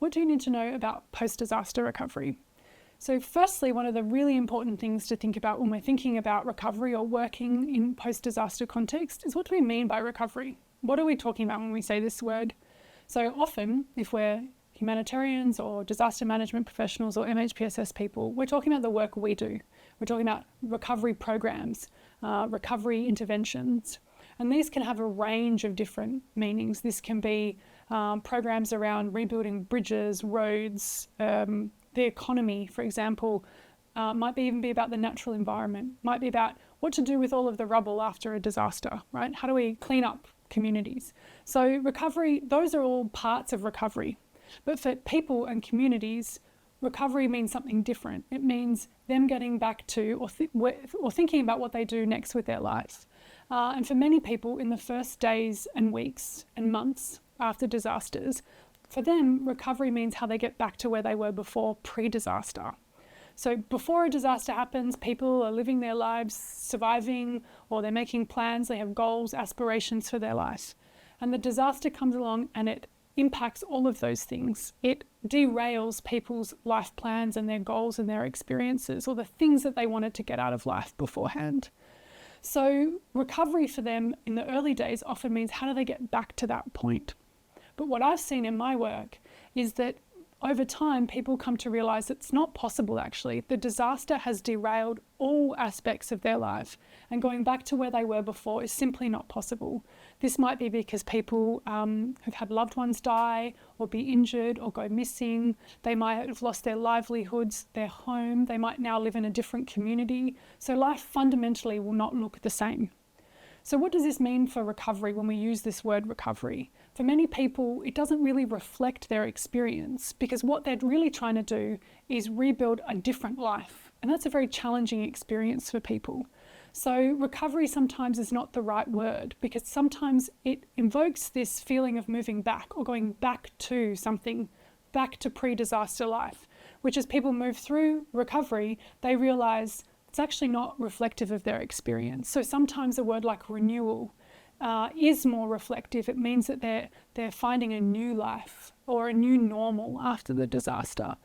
what do you need to know about post-disaster recovery? So firstly, one of the really important things to think about when we're thinking about recovery or working in post-disaster context is, what do we mean by recovery? What are we talking about when we say this word? So often, if we're humanitarians or disaster management professionals or MHPSS people, we're talking about the work we do. We're talking about recovery programs, recovery interventions. And these can have a range of different meanings. This can be programs around rebuilding bridges, roads, the economy, for example. Might even be about the natural environment, might be about what to do with all of the rubble after a disaster, right? How do we clean up communities? So recovery, those are all parts of recovery. But for people and communities, recovery means something different. It means them getting back to or thinking about what they do next with their life. And for many people, in the first days and weeks and months after disasters, for them, recovery means how they get back to where they were before, pre-disaster. So before a disaster happens, people are living their lives, surviving, or they're making plans, they have goals, aspirations for their life. And the disaster comes along and it impacts all of those things. It derails people's life plans and their goals and their experiences, or the things that they wanted to get out of life beforehand. So recovery for them in the early days often means, how do they get back to that point? But what I've seen in my work is that over time, people come to realize it's not possible, actually. The disaster has derailed all aspects of their life, and going back to where they were before is simply not possible. This might be because people who've had loved ones die or be injured or go missing. They might have lost their livelihoods, their home. They might now live in a different community. So life fundamentally will not look the same. So what does this mean for recovery when we use this word recovery? For many people, it doesn't really reflect their experience, because what they're really trying to do is rebuild a different life. And that's a very challenging experience for people. So recovery sometimes is not the right word, because sometimes it invokes this feeling of moving back or going back to something, back to pre-disaster life, which as people move through recovery, they realize it's actually not reflective of their experience. So sometimes a word like renewal is more reflective. It means that they're finding a new life or a new normal after the disaster.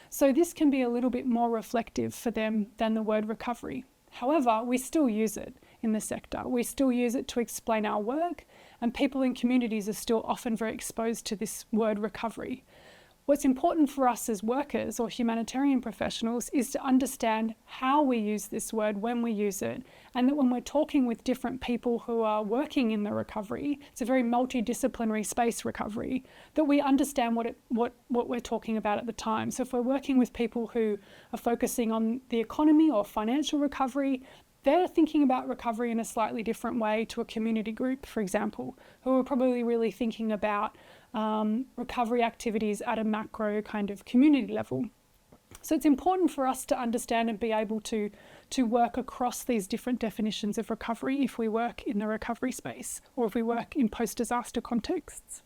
So this can be a little bit more reflective for them than the word recovery. However, we still use it in the sector. We still use it to explain our work, and people in communities are still often very exposed to this word recovery. What's important for us as workers or humanitarian professionals is to understand how we use this word when we use it, and that when we're talking with different people who are working in the recovery, it's a very multidisciplinary space, recovery, that we understand what we're talking about at the time. So if we're working with people who are focusing on the economy or financial recovery, they're thinking about recovery in a slightly different way to a community group, for example, who are probably really thinking about recovery activities at a macro kind of community level. So it's important for us to understand and be able to work across these different definitions of recovery if we work in the recovery space or if we work in post-disaster contexts.